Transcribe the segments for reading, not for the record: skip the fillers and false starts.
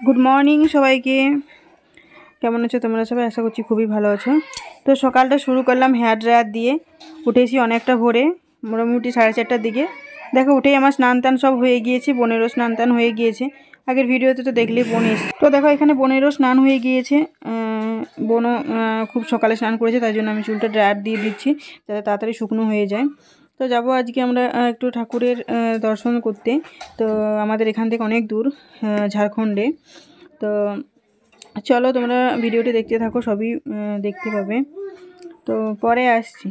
Good morning সবাইকে। কেমন আছো তোমরা সবাই? আশা করছি খুবই ভালো আছো। তো সকালটা শুরু করলাম হেয়ার ড্রায়ার দিয়ে। উঠেছি অনেকটা ভোরে, মোটামুটি 4:30টার দিকে। দেখো উঠেই আমার স্নান টান সব হয়ে গিয়েছে, বোনেরও স্নান টান হয়ে গিয়েছে। আগের ভিডিওতে তো দেখলেই বোন এসে। তো দেখো এখানে বোনেরও স্নান হয়ে গিয়েছে, বোনও খুব সকালে স্নান করেছে, তাই জন্য আমি চুলটা ড্রায়ার দিয়ে দিচ্ছি যাতে তাড়াতাড়ি শুকনো হয়ে যায়। তো যাব আজকে আমরা একটু ঠাকুরের দর্শন করতে। তো আমাদের এখান থেকে অনেক দূর, ঝাড়খণ্ডে। তো চলো তোমরা ভিডিওটি দেখতে থাকো, সবই দেখতে পাবে। তো পরে আসছি।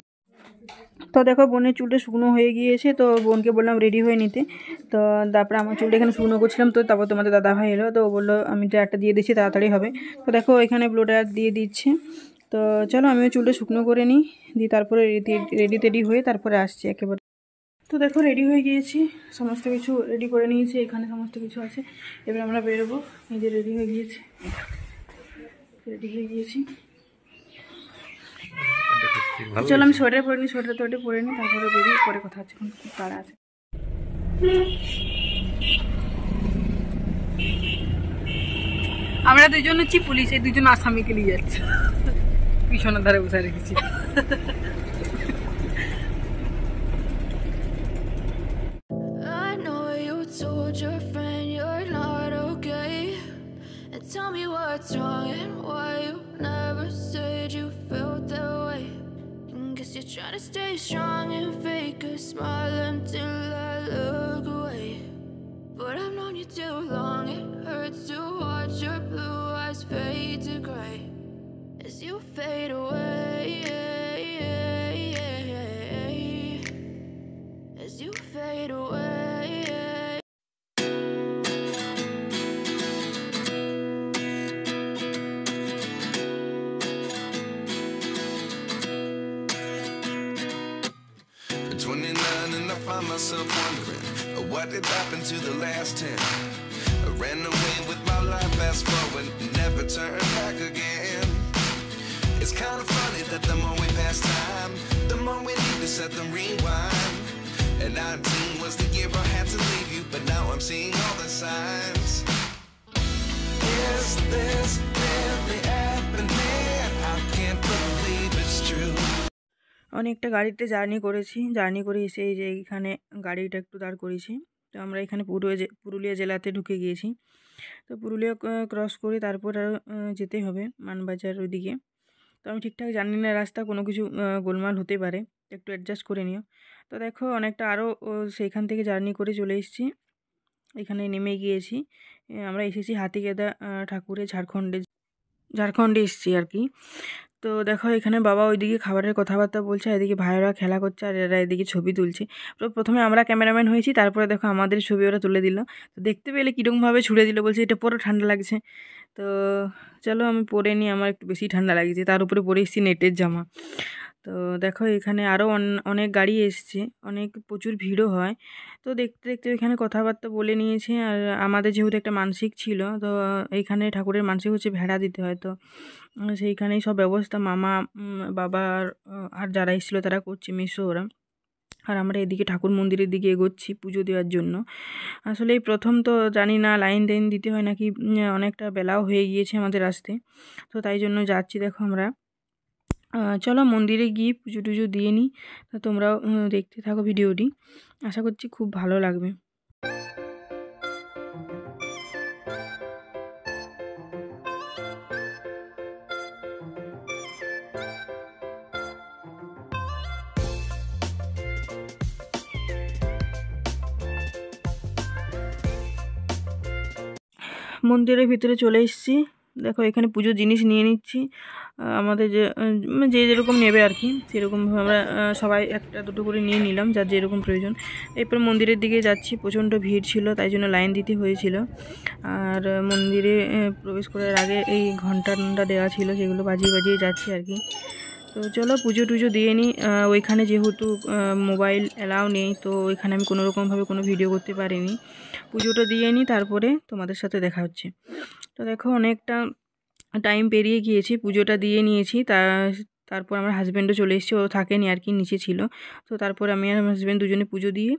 তো দেখো বোনের চুলটা শুকনো হয়ে গিয়েছে, তো বোনকে বললাম রেডি হয়ে নিতে। তো তারপরে আমার চুলটা এখানে শুকনো করছিলাম, তো তারপর তোমাদের দাদাভাই এলো, তো বললো আমি ড্রায়ারটা দিয়ে দিচ্ছি, তাড়াতাড়ি হবে। তো দেখো এখানে ব্লো ড্রায়ার দিয়ে দিচ্ছে। তো চলো আমিও চুলটা শুকনো করে নিই, দিয়ে তারপরে রেডি টেডি হয়ে তারপরে আসছি একেবারে। তো দেখো রেডি হয়ে গিয়েছি, সমস্ত কিছু রেডি করে নিয়েছি, এখানে সমস্ত কিছু আছে। এবার আমরা বেরোবো। এই যে রেডি হয়ে গিয়েছি। চলো আমি সোয়েটার পরে নিই, সোয়েটার পরে নিই, তারপরে বেরিয়ে পরে কথা হচ্ছে, খুব তাড়া আছে। আমরা দুজন হচ্ছি পুলিশ, এই দুজন আসামিকে নিয়ে যাচ্ছে, পিছনের ধারে বসে রেখেছি। Tell me what's wrong and why you never said you felt that way. Guess you're trying to stay strong and fake a smile until I look away. But I've known you too long, it hurts to watch your blue eyes fade to gray as you fade away, as you fade away. At 29 and I find myself wondering what did happen to the last 10. I ran away with my life, fast forward, never turn back again. It's kind of funny that the more we pass time, the more we need to set them rewind. And 19 was the year I had to leave you, but now I'm seeing all the signs. Is this really happening? I can't believe it's true. অনেকটা গাড়িতে journey করে এসে এই যে এইখানে গাড়িটা একটু দাঁড় করেছি। তো আমরা এখানে পুরুলিয়া জেলাতে ঢুকে গিয়েছি। তো পুরুলিয়া ক্রস করে তারপর আরও যেতে হবে মানবাজার ওইদিকে। তো আমি ঠিকঠাক জানি না রাস্তা, কোনো কিছু গোলমাল হতে পারে, একটু অ্যাডজাস্ট করে নিও। তো দেখো অনেকটা আরও সেইখান থেকে জার্নি করে চলে এসেছি, এখানে নেমে গিয়েছি। আমরা এসেছি হাতিগেদা ঠাকুরে, ঝাড়খণ্ডে এসেছি আর কি। তো দেখো এখানে বাবা ওইদিকে খাবারের কথাবার্তা বলছে, এদিকে ভাইয়েরা খেলা করছে, আর এরা এদিকে ছবি তুলছে। তো প্রথমে আমরা ক্যামেরাম্যান হয়েছি, তারপরে দেখো আমাদের ছবি ওরা তুলে দিল। তো দেখতে পেলে কীরকমভাবে ছুড়ে দিল, বলছে এটা পরে ঠান্ডা লাগছে। তো চলো আমি পরে নিই, আমার একটু বেশি ঠান্ডা লাগছে, তার উপরে পরে এসেছি নেটের জামা। তো দেখো এখানে আরও অনেক গাড়ি এসছে, প্রচুর ভিড়ও হয়। তো দেখতে দেখতে এখানে কথাবার্তা বলে নিয়েছে। আর আমাদের যেহেতু একটা মানসিক ছিল, তো এইখানে ঠাকুরের মানসিক হচ্ছে ভেড়া দিতে হয়। তো সেইখানেই সব ব্যবস্থা মামা, বাবা আর যারা এসেছিলো তারা করছে, মেসো ওরা। আর আমরা এদিকে ঠাকুর মন্দিরের দিকে এগোচ্ছি পুজো দেওয়ার জন্য। আসলে এই প্রথম, তো জানি না লাইন টাইন দিতে হয় নাকি, অনেকটা বেলাও হয়ে গিয়েছে আমাদের আসতে। তো তাই জন্য যাচ্ছি। দেখো আমরা চলো মন্দিরে গিয়ে পুজো টুজো দিয়ে নিই। তো তোমরাও দেখতে থাকো ভিডিওটি, আশা করছি খুব ভালো লাগবে। মন্দিরের ভিতরে চলে এসেছি। দেখো এখানে পুজোর জিনিস নিয়ে নিচ্ছি, আমাদের যে যেরকম নেবে আর কি, সেরকমভাবে আমরা সবাই একটা দুটো করে নিয়ে নিলাম, যার যেরকম প্রয়োজন। এরপর মন্দিরের দিকে যাচ্ছি, প্রচণ্ড ভিড় ছিল, তাই জন্য লাইন দিতে হয়েছিল। আর মন্দিরে প্রবেশ করার আগে এই ঘন্টা দেওয়া ছিল, সেগুলো বাজিয়ে বাজিয়ে যাচ্ছি আর কি। তো চলো পুজো টুজো দিয়ে নিই। ওইখানে যেহেতু মোবাইল অ্যালাউ নেই, তো ওইখানে আমি কোনোরকমভাবে কোনো ভিডিও করতে পারিনি। পুজোটা দিয়ে নিই, তারপরে তোমাদের সাথে দেখা হচ্ছে। তো দেখো অনেকটা টাইম পেরিয়ে গিয়েছি, পুজোটা দিয়ে নিয়েছি। তারপর আমার হাজব্যান্ডও চলে এসেছে, ও থাকেনি আর কি, নিচে ছিল। তো তারপর আমি আর আমার হাজব্যান্ড দুজনে পুজো দিয়ে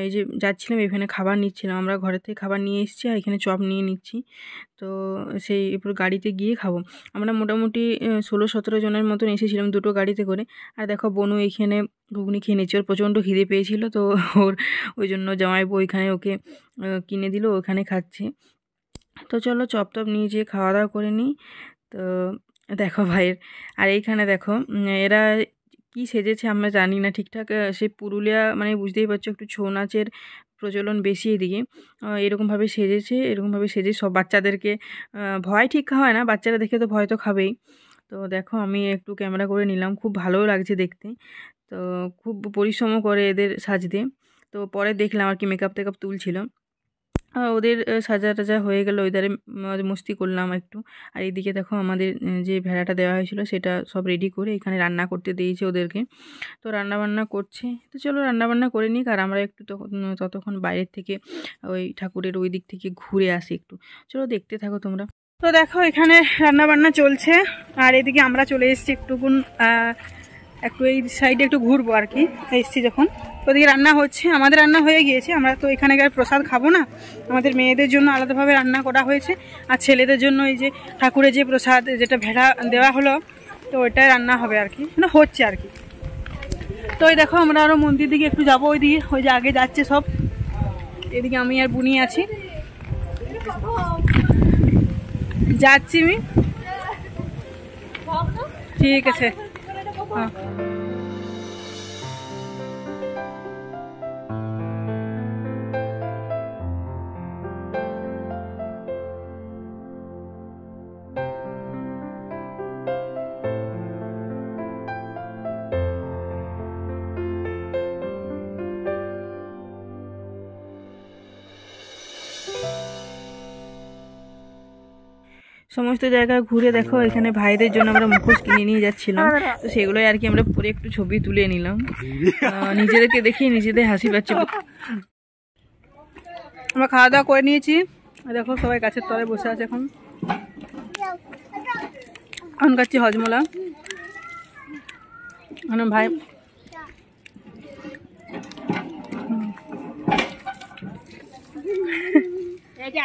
এই যে যাচ্ছিলাম এখানে খাবার নিচ্ছিলাম, আমরা ঘরের থেকে খাবার নিয়ে এসেছি আর এখানে চপ নিয়ে নিচ্ছি। তো সেই এরপর গাড়িতে গিয়ে খাবো। আমরা মোটামুটি 16-17 জনের মতন এসেছিলাম দুটো গাড়িতে করে। আর দেখো বনু এইখানে ঘুগনি খেয়ে নিচ্ছে, ওর প্রচণ্ড খিদে পেয়েছিল, তো ওই জন্য জামাইবাবু ওইখানে ওকে কিনে দিল, ওখানে খাচ্ছে। তো চলো চপ টপ নিয়ে যেয়ে খাওয়া দাওয়া করে নিই। তো দেখো ভাইয়ের, আর এইখানে দেখো এরা কি সেজেছে আমরা জানি না ঠিকঠাক। সেই পুরুলিয়া মানে বুঝতেই পারছো একটু ছৌ নাচের প্রচলন বেশি এদিকে। এরকমভাবে সেজেছে, এরকমভাবে সেজে সব বাচ্চাদেরকে ভয় ঠিক হয় না, বাচ্চারা দেখে তো ভয় তো খাবেই। তো দেখো আমি একটু ক্যামেরা করে নিলাম, খুব ভালোও লাগছে দেখতে। তো খুব পরিশ্রমও করে এদের সাজতে। তো পরে দেখলাম আর কি মেকআপ টেকআপ তুলছিল। ওদের সাজা টাজা হয়ে গেল, ওইধারে মস্তি করলাম একটু। আর এইদিকে দেখো আমাদের যে ভেড়াটা দেওয়া হয়েছিল সেটা সব রেডি করে এখানে রান্না করতে দিয়েছে ওদেরকে। তো রান্নাবান্না করছে, তো চলো রান্নাবান্না করে নিই। আর আমরা একটু ততক্ষণ বাইরের থেকে ওই ঠাকুরের ওই দিক থেকে ঘুরে আসি একটু। চলো দেখতে থাকো তোমরা। তো দেখো এখানে রান্নাবান্না চলছে, আর এদিকে আমরা চলে এসেছি একটু এই সাইডে একটু ঘুরবো আর কি এসেছি যখন। ওদিকে রান্না হচ্ছে, আমাদের রান্না হয়ে গিয়েছে, আমরা তো এখানকার প্রসাদ খাবো না, আমাদের মেয়েদের জন্য আলাদাভাবে রান্না করা হয়েছে, আর ছেলেদের জন্য এই যে ঠাকুরের যে প্রসাদ যেটা ভেড়া দেওয়া হলো, তো ওইটাই রান্না হবে আর কি, মানে হচ্ছে আর কি। তো এই দেখো আমরা আরও মন্দির দিকে একটু যাবো, ওই দিকে ওই যে আগে যাচ্ছে সব। এদিকে আমি আর বুনি আছি, যাচ্ছি আমি। ঠিক আছে, হ্যাঁ। সমস্ত জায়গা ঘুরে দেখো এখানে ভাইদের জন্য আমরা মুখোশ কিনে নিয়ে যাচ্ছিলাম, তো সেগুলোই আর কি আমরা পরে একটু ছবি তুলে নিলাম। নিজেদেরকে দেখি নিজেদের হাসি পাচ্ছে। আমরা খাওয়া দাওয়া করে নিয়েছি, দেখো সবাই গাছের তলায় বসে আছে এখন খাচ্ছি হজমোলা। ভাই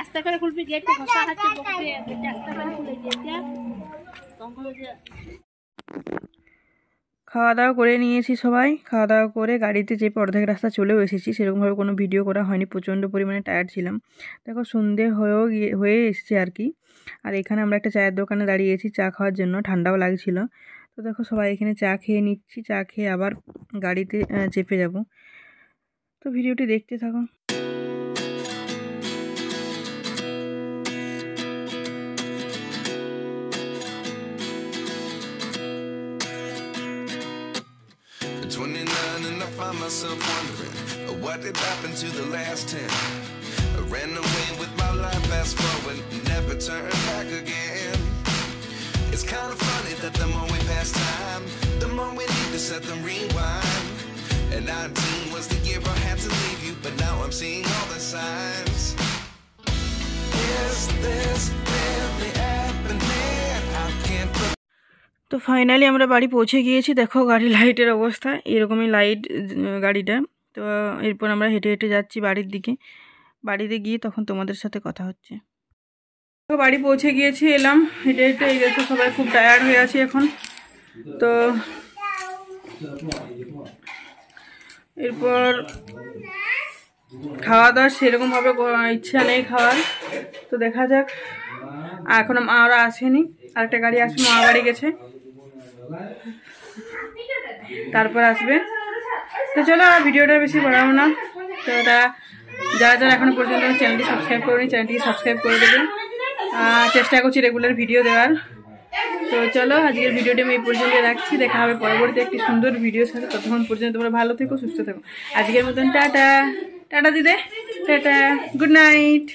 আস্তে করে খুলবি, গেট ঘষা হাতে বকবে, আস্তে করে খুলে দিয়ে খাওয়া দাওয়া করে নিয়েছি সবাই। খাওয়া দাওয়া করে গাড়িতে যে অর্ধেক রাস্তা চলেও এসেছি, সেরকমভাবে কোনো ভিডিও করা হয়নি, প্রচণ্ড পরিমাণে টায়ার্ড ছিলাম। দেখো সন্ধে হয়ে এসছে আর কি। আর এখানে আমরা একটা চায়ের দোকানে দাঁড়িয়েছি চা খাওয়ার জন্য, ঠান্ডাও লাগছিল। তো দেখো সবাই এখানে চা খেয়ে নিচ্ছি, চা খেয়ে আবার গাড়িতে চেপে যাব। তো ভিডিওটি দেখতে থাকো। And I find myself wondering what did happen to the last 10. I ran away with my life, fast forward, never turn back again. It's kind of funny that the more we pass time, the more we need to set them rewind. And 19 was the year I had to leave you, but now I'm seeing all the signs. Is this really happening? I can't. তো finally আমরা বাড়ি পৌঁছে গিয়েছি। দেখো গাড়ির লাইটের অবস্থা, এরকমই লাইট গাড়িটা। তো এরপর আমরা হেঁটে হেঁটে যাচ্ছি বাড়ির দিকে। বাড়িতে গিয়ে তখন তোমাদের সাথে কথা হচ্ছে। তো বাড়ি পৌঁছে গিয়েছি, এলাম হেঁটে হেঁটে। এই দেখো সবাই খুব টায়ার্ড হয়ে আছে এখন। তো এরপর খাওয়া দাওয়া সেরকমভাবে ইচ্ছা নেই খাওয়ার, তো দেখা যাক। এখন ওরা আসেনি, আরেকটা গাড়ি আসবে, মা বাড়ি গেছে, তারপর আসবে। তো চলো ভিডিওটা বেশি বাড়াবো না। তো যারা যারা এখনো পর্যন্ত চ্যানেলটি সাবস্ক্রাইব করেনি, চ্যানেলটিকে সাবস্ক্রাইব করে দেবেন। চেষ্টা করছি রেগুলার ভিডিও দেওয়ার। তো চলো আজকের ভিডিওটি আমি এই পর্যন্ত রাখছি, দেখা হবে পরবর্তী একটি সুন্দর ভিডিওর সাথে। ততক্ষণ পর্যন্ত তোমরা ভালো থেকো, সুস্থ থেকো। আজকের মতন টাটা। টাটা দিদে, টাটা, গুড নাইট।